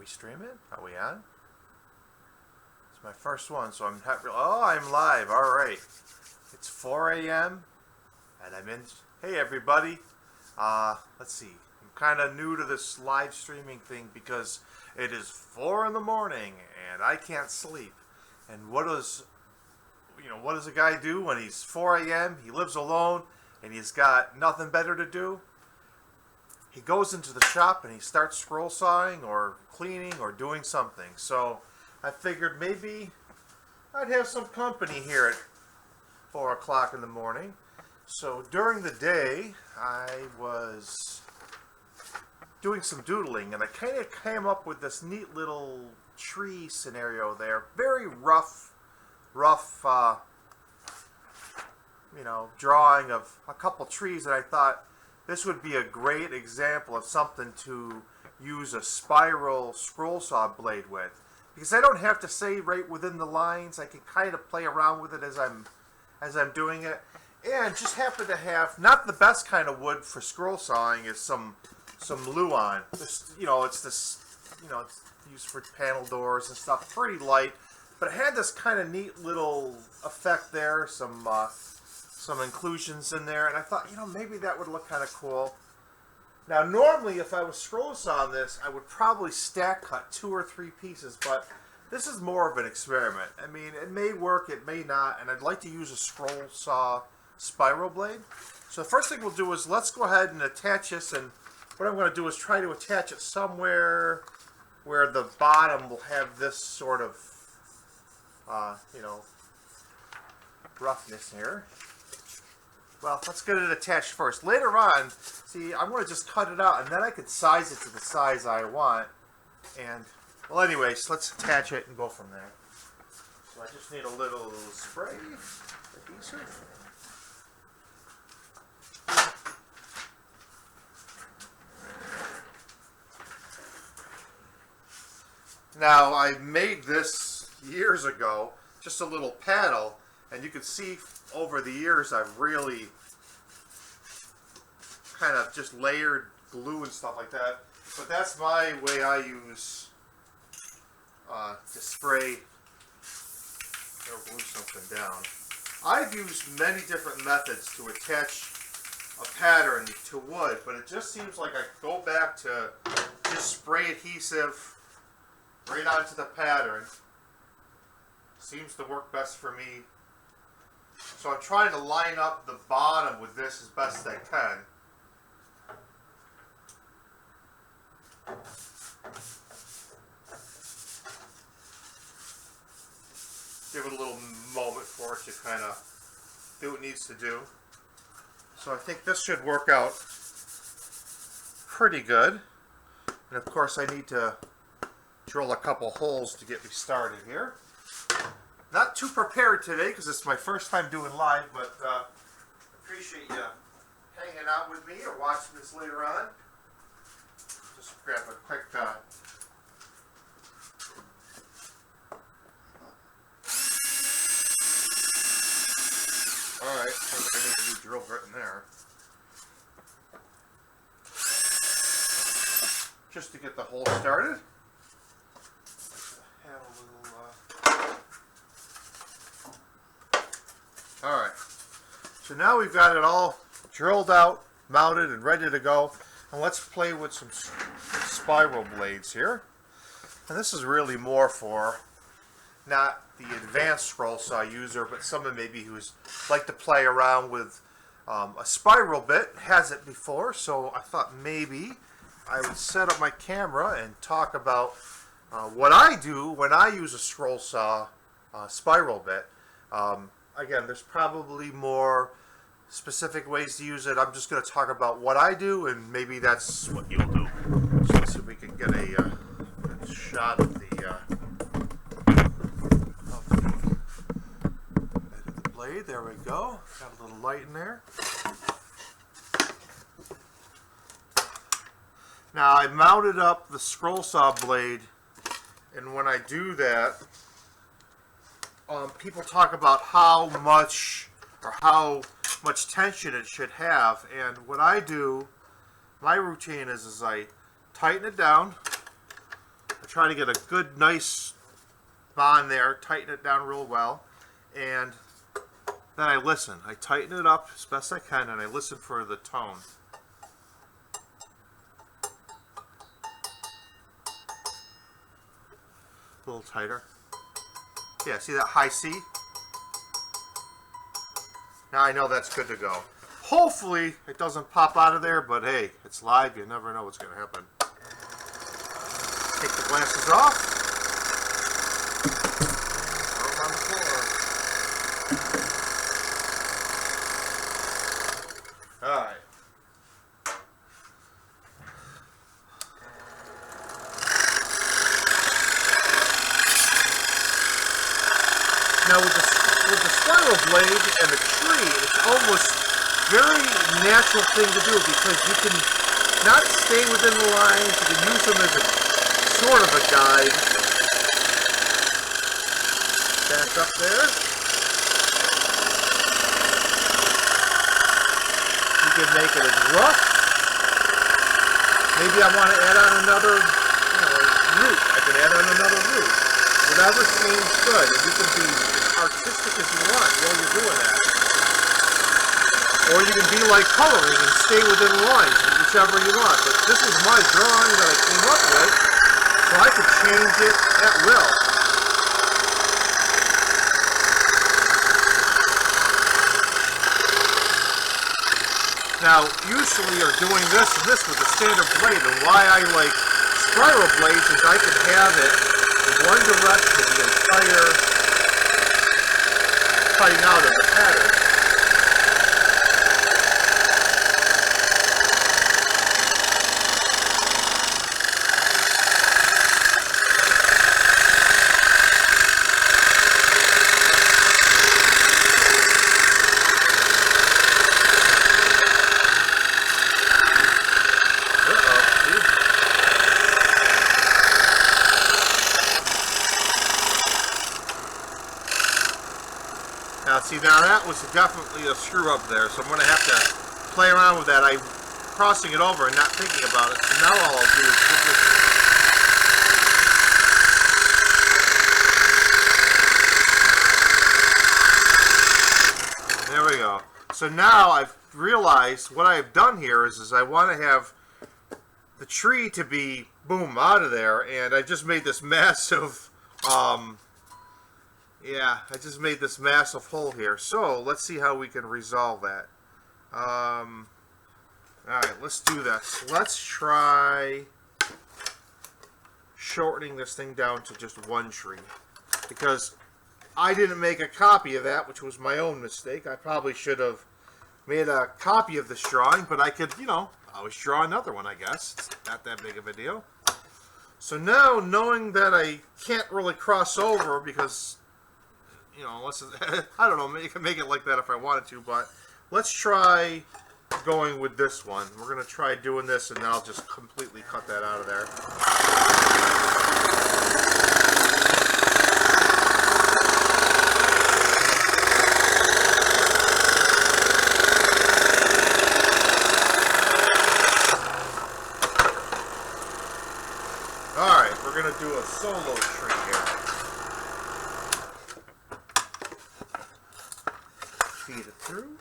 streaming? Are we on? It's my first one, so I'm happy. Oh, I'm live. All right. It's 4 a.m. and I'm in. Hey, everybody. Let's see. I'm kind of new to this live streaming thing because it is 4 in the morning and I can't sleep. And what does a guy do when he's 4 a.m.? He lives alone and he's got nothing better to do. He goes into the shop and he starts scroll sawing or cleaning or doing something. So I figured maybe I'd have some company here at 4 o'clock in the morning. So during the day, I was doing some doodling and I kind of came up with this neat little tree scenario there. Very rough, drawing of a couple trees that I thought this would be a great example of something to use a spiral scroll saw blade with. Because I don't have to say right within the lines. I can kind of play around with it as I'm doing it. And just happen to have, not the best kind of wood for scroll sawing, is some luan. It's used for panel doors and stuff. Pretty light. But it had this kind of neat little effect there. Some inclusions in there, and I thought, maybe that would look kind of cool. Now, normally, if I was scroll sawing this, I would probably stack cut 2 or 3 pieces, but this is more of an experiment. I mean, it may work, it may not, and I'd like to use a scroll saw spiral blade. So the first thing we'll do is let's go ahead and attach this, and what I'm going to do is try to attach it somewhere where the bottom will have this sort of, roughness here. Well, let's get it attached first. Later on, see, I'm going to just cut it out, and then I can size it to the size I want. And, well, anyways, let's attach it and go from there. So I just need a little spray adhesive. Now, I made this years ago, just a little paddle, and you can see over the years I've really kind of just layered glue and stuff like that. But that's my way I use to spray or glue something down. I've used many different methods to attach a pattern to wood, but it just seems like I go back to just spray adhesive right onto the pattern. Seems to work best for me. So I'm trying to line up the bottom with this as best I can. Give it a little moment for it to kind of do what it needs to do. So I think this should work out pretty good. And of course I need to drill a couple holes to get me started here. Not too prepared today because it's my first time doing live, but appreciate you hanging out with me or watching this later on. Just grab a quick alright, I need a new drill bit in there. Just to get the hole started. Alright, so now we've got it all drilled out, mounted, and ready to go. And let's play with some spiral blades here. And this is really more for not the advanced scroll saw user, but someone maybe who's like to play around with a spiral bit, has it before. So I thought maybe I would set up my camera and talk about what I do when I use a scroll saw spiral bit. Again, there's probably more specific ways to use it. I'm just going to talk about what I do, and maybe that's what you'll do. So let's see if we can get a shot of the head of the blade. There we go. Got a little light in there. Now I mounted up the scroll saw blade, and when I do that, people talk about how much tension it should have, and what I do, my routine is I tighten it down try to get a good, nice bond there, tighten it down real well, and then I listen. I tighten it up as best I can, and I listen for the tone. A little tighter. Yeah, see that high C? Now I know that's good to go. Hopefully it doesn't pop out of there, but hey, it's live. You never know what's going to happen. Take the glasses off. Throw them on the floor. Alright. Now with the spiral blade and the tree, it's almost very natural thing to do because you can not stay within the lines, you can use them as a sort of a guide. Back up there. You can make it as rough. Maybe I want to add on another root. I can add on another root. Whatever seems good. And you can be as artistic as you want while you're doing that. Or you can be like coloring and stay within lines, whichever you want. But this is my drawing that I came up with, so I can change it at will. Now, usually you're doing this and this with a standard blade, and why I like spiral blades is I can have it in one direction the entire cutting out of the pattern. See, now that was definitely a screw up there, so I'm going to have to play around with that. I'm crossing it over and not thinking about it, so now all I'll do is put this. There we go. So now I've realized what I've done here is I want to have the tree to be, boom, out of there, and I just made this massive, yeah, I just made this massive hole here. So let's see how we can resolve that. Alright, let's do this. Let's try shortening this thing down to just one tree. Because I didn't make a copy of that, which was my own mistake. I probably should have made a copy of this drawing, but I could, always draw another one, I guess. It's not that big of a deal. So now, knowing that I can't really cross over because, unless I don't know, you can make it like that if I wanted to, but let's try going with this one. We're going to try doing this, and then I'll just completely cut that out of there. Alright, we're going to do a solo tree here. Feed it through.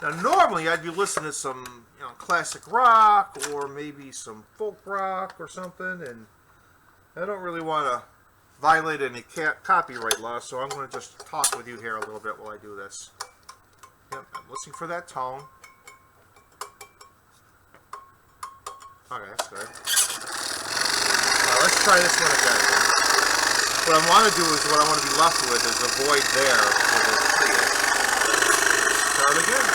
Now normally I'd be listening to some classic rock or maybe some folk rock or something, and I don't really want to violate any copyright laws, so I'm going to just talk with you here a little bit while I do this. Yep, I'm listening for that tone. Okay, that's good. Now let's try this one again. What I want to do is, what I want to be left with is a void there for the tree. Start again.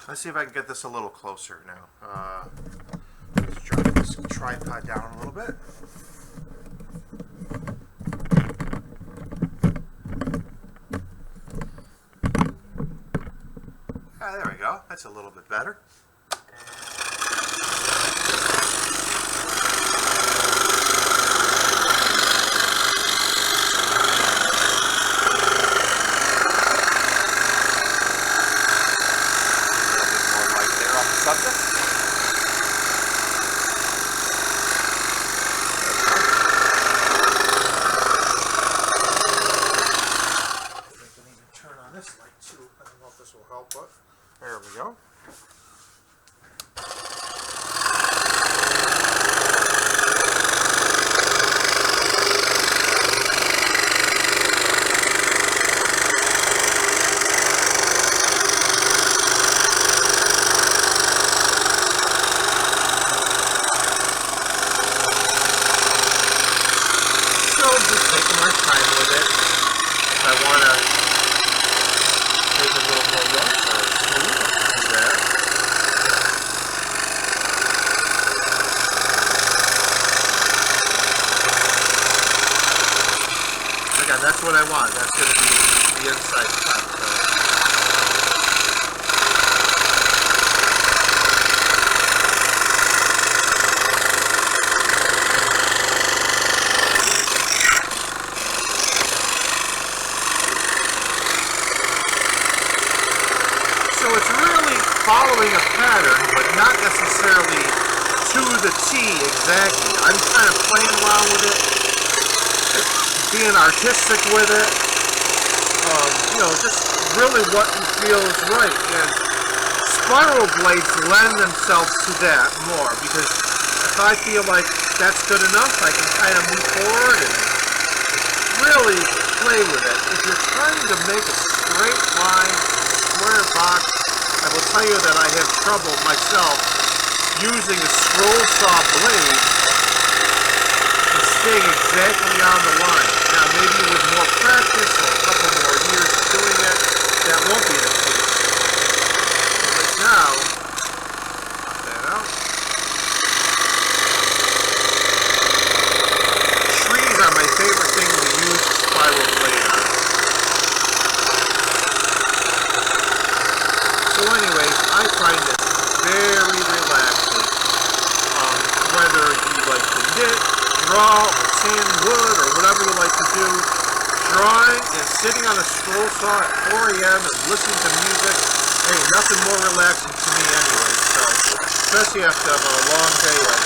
Let's see if I can get this a little closer now. Let's drop this tripod down a little bit. Ah, there we go. That's a little bit better. There we go. So just taking my time with it. If I want to take a little more rough or smooth, do that. Again, that's what I want. That's going to be the inside cut. So it's really following a pattern, but not necessarily to the T exactly. I'm kind of playing around with it, being artistic with it, you know, just really what feels right. And spiral blades lend themselves to that more, because if I feel like that's good enough, I can kind of move forward and really play with it. If you're trying to make a straight line, square box, I will tell you that I have trouble myself using a scroll saw blade and staying exactly on the line. Now maybe with more practice or a couple more years of doing it, that won't be the case. But now, pop that out. Trees are my favorite thing to use a spiral blade on. So anyways, I find it very relaxing. Whether you like to knit, draw, or sand wood, or whatever you like to do, drawing and sitting on a scroll saw at 4 a.m. and listening to music, hey, nothing more relaxing to me anyway. So, especially after a long day of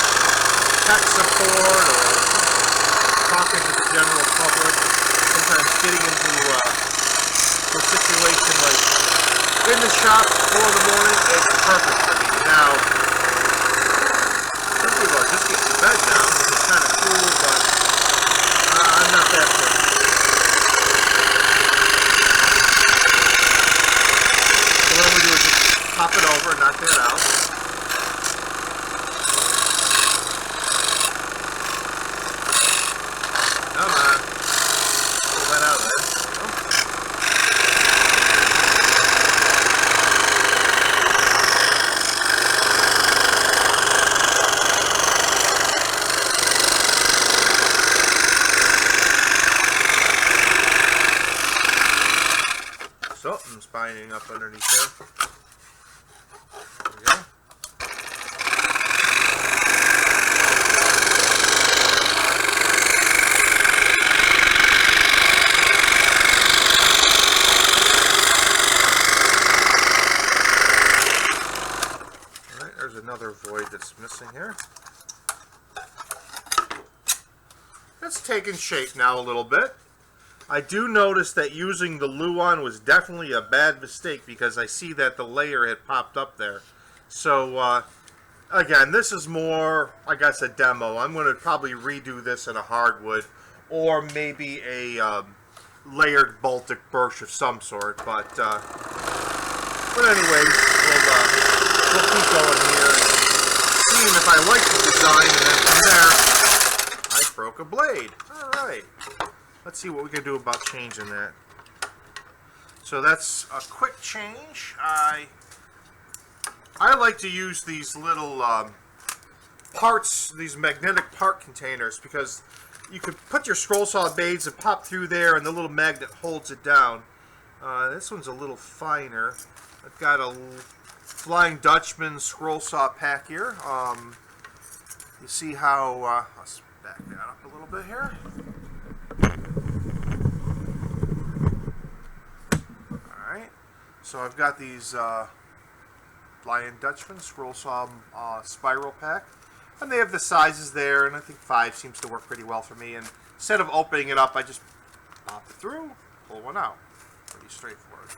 tech support or talking to the general public, sometimes getting into a situation like in the shop at 4 in the morning, it's perfect for me. Now, some people are just getting to bed now, which is kind of cool, but I'm not that person. So what I'm going to do is just pop it over and knock that out. Come on. Pull that out of there. Something's binding up underneath there. There we go. Alright, there's another void that's missing here. It's taking shape now a little bit. I do notice that using the Luan was definitely a bad mistake, because I see that the layer had popped up there. So, again, this is more, I guess, a demo. I'm going to probably redo this in a hardwood, or maybe a layered Baltic birch of some sort. But anyways, we'll keep going here, seeing if I like the design, and then from there, I broke a blade. All right. Let's see what we can do about changing that. So that's a quick change. I like to use these little parts, these magnetic part containers, because you could put your scroll saw blades and pop through there, and the little magnet holds it down. This one's a little finer. I've got a Flying Dutchman scroll saw pack here. You see how, let's back that up a little bit here. Alright, so I've got these Flying Dutchman scroll saw spiral pack. And they have the sizes there, and I think 5 seems to work pretty well for me. And instead of opening it up, I just pop it through, pull one out. Pretty straightforward.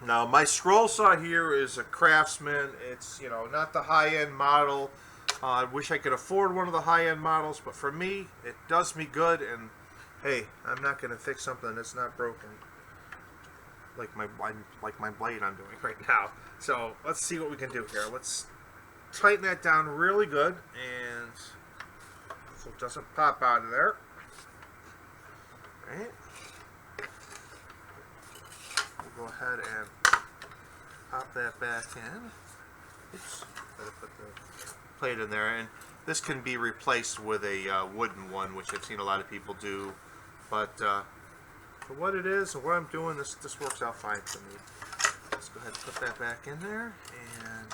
Now, my scroll saw here is a Craftsman. It's, you know, not the high-end model. I wish I could afford one of the high-end models, but for me, it does me good. And hey, I'm not going to fix something that's not broken, like my blade I'm doing right now. So let's see what we can do here. Let's tighten that down really good, and so it doesn't pop out of there. All right. We'll go ahead and pop that back in. Oops, gotta put the plate in there, and this can be replaced with a wooden one, which I've seen a lot of people do. But for what it is and what I'm doing, this works out fine for me. Let's go ahead and put that back in there and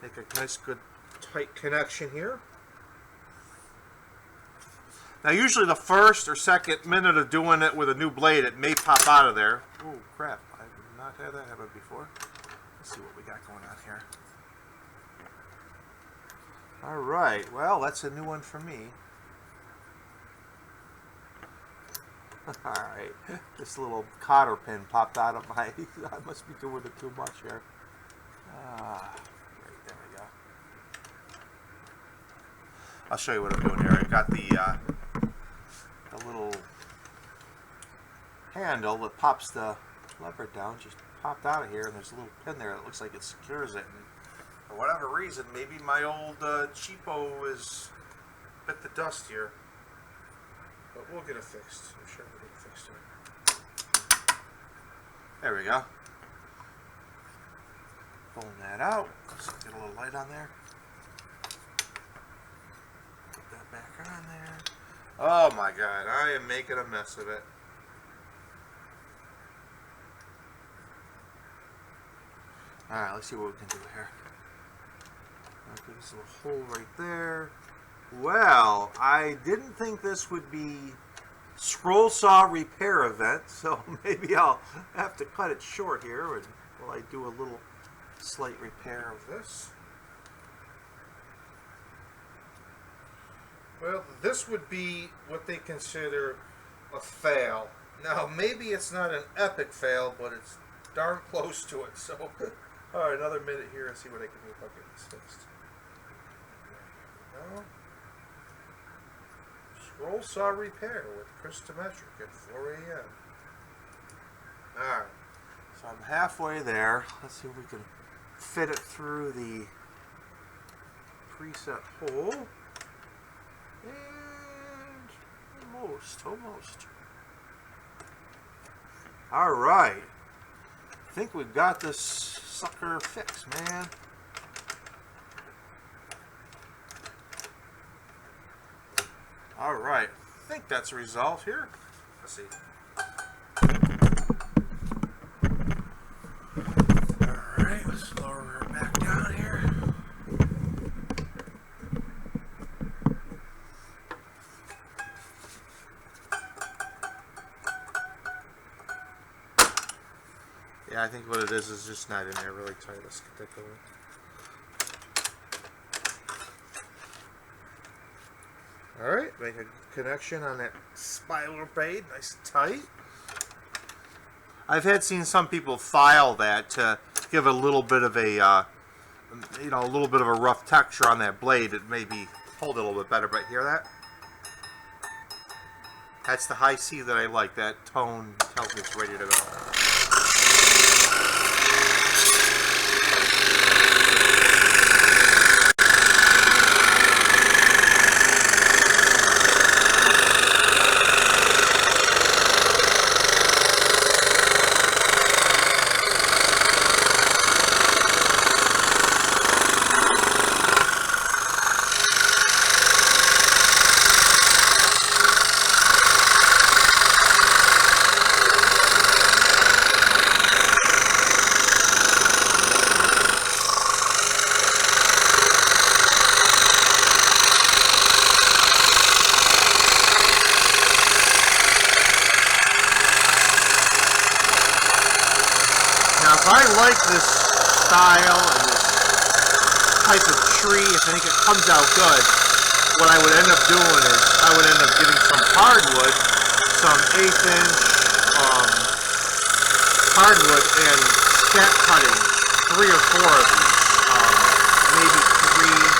make a nice, good, tight connection here. Now, usually the first or second minute of doing it with a new blade, it may pop out of there. Oh, crap. I did not have that happen before. Let's see what we got going on here. All right. Well, that's a new one for me. All right. This little cotter pin popped out of my... I must be doing it too much here. Right, there we go. I'll show you what I'm doing here. I got the little handle that pops the lever down. Just popped out of here, and there's a little pin there that looks like it secures it. And for whatever reason, maybe my old cheapo is bit the dust here. But we'll get it fixed. I'm sure we'll get it fixed here. There we go. Pulling that out. Let's get a little light on there. Put that back on there. Oh my God, I am making a mess of it. Alright, let's see what we can do here. Okay, this little hole right there. Well, I didn't think this would be scroll saw repair event, so maybe I'll have to cut it short here while I do a little slight repair of this. Well, this would be what they consider a fail. Now, maybe it's not an epic fail, but it's darn close to it. So, all right, another minute here and see what I can do if I get this fixed. There we go. Scroll saw repair with Chris Demetrick at 4 a.m. Alright, so I'm halfway there. Let's see if we can fit it through the preset hole. And almost. Alright. I think we've got this sucker fixed, man. Alright, I think that's resolved here. Let's see. Alright, let's lower her back down here. Yeah, I think what it is just not in there really tight. Let's get that going. Alright, make a connection on that spiral blade, nice and tight. I've seen some people file that to give a little bit of a, a little bit of a rough texture on that blade. It maybe hold it a little bit better, but hear that? That's the high C that I like. That tone tells me it's ready to go. if I like this style and this type of tree, if I think it comes out good, what I would end up doing is I would end up getting some hardwood, some 1/8 inch hardwood, and scat cutting 3 or 4 of these, maybe 3.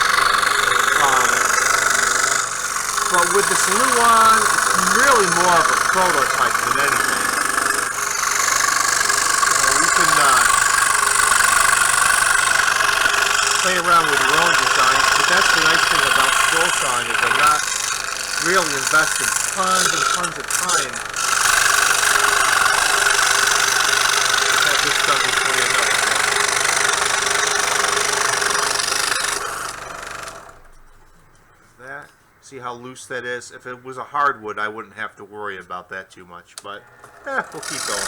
But with this new one, it's really more of a prototype than anything. You can play around with your own designs, but that's the nice thing about scroll sawing is I'm not really investing tons and tons of time. Have this done before you know it. That. See how loose that is? If it was a hardwood, I wouldn't have to worry about that too much, but we'll keep going.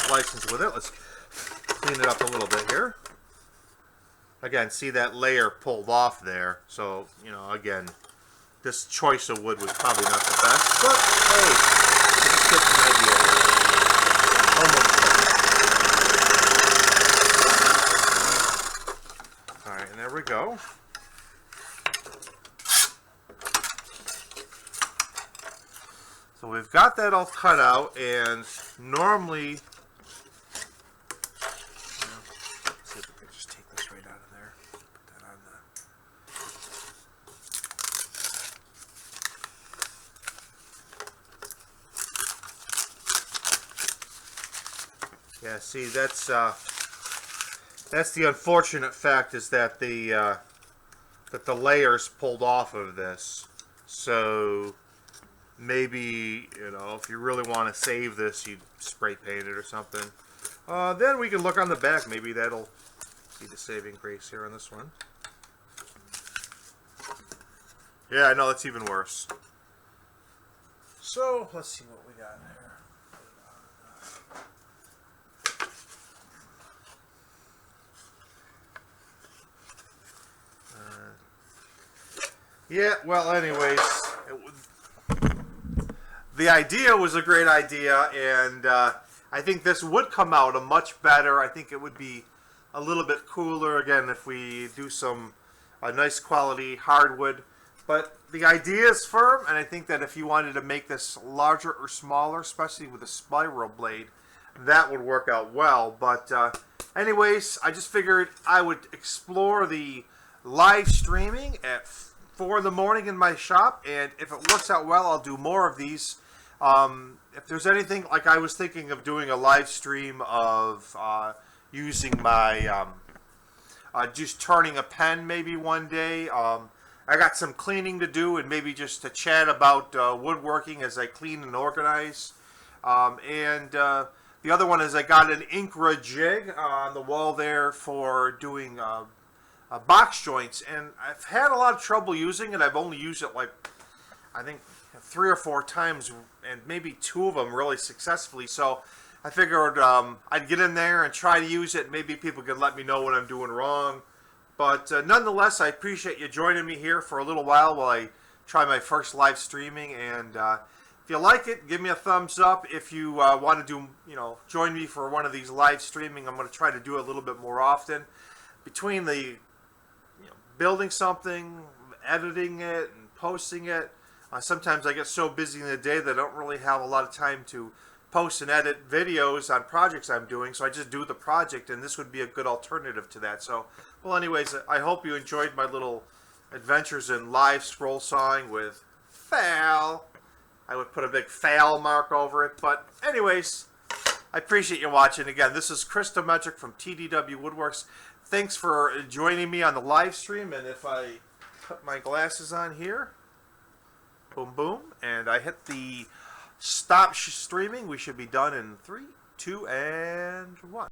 License with it. Let's clean it up a little bit here. Again, see that layer pulled off there. So, you know, again, this choice of wood was probably not the best, but hey, let's get an idea. Almost. All right, and there we go. So we've got that all cut out, and normally, see if we can just take this right out of there. Put that on the. Yeah, see, that's the unfortunate fact is that the layers pulled off of this. So maybe, you know, if you really want to save this, you'd spray paint it or something. Then we can look on the back. Maybe that'll be the saving grace here on this one. Yeah, I know, that's even worse. So, let's see what we got here. Yeah, well, anyways, the idea was a great idea, and I think this would come out a much better. I think it would be a little bit cooler, again, if we do some nice quality hardwood. But the idea is firm, and I think that if you wanted to make this larger or smaller, especially with a spiral blade, that would work out well. But anyways, I just figured I would explore the live streaming at 4 in the morning in my shop, and if it works out well, I'll do more of these. If there's anything, like I was thinking of doing a live stream of using my, just turning a pen maybe one day. I got some cleaning to do, and maybe just to chat about woodworking as I clean and organize. The other one is I got an Incra jig on the wall there for doing box joints, and I've had a lot of trouble using it. I've only used it like, I think, 3 or 4 times, and maybe 2 of them really successfully. So I figured I'd get in there and try to use it. Maybe people could let me know what I'm doing wrong. But nonetheless, I appreciate you joining me here for a little while I try my first live streaming. And if you like it, give me a thumbs up. If you want to do, join me for one of these live streaming, I'm going to try to do it a little bit more often. Between the building something, editing it, and posting it, sometimes I get so busy in the day that I don't really have a lot of time to post and edit videos on projects I'm doing, so I just do the project, and this would be a good alternative to that. So, well, anyways, I hope you enjoyed my little adventures in live scroll sawing with FAIL. I would put a big fail mark over it. But anyways, I appreciate you watching. Again, this is Chris Demetrick from TDW Woodworks. Thanks for joining me on the live stream. And if I put my glasses on here, boom, boom, and I hit the stop streaming, we should be done in 3, 2, and 1.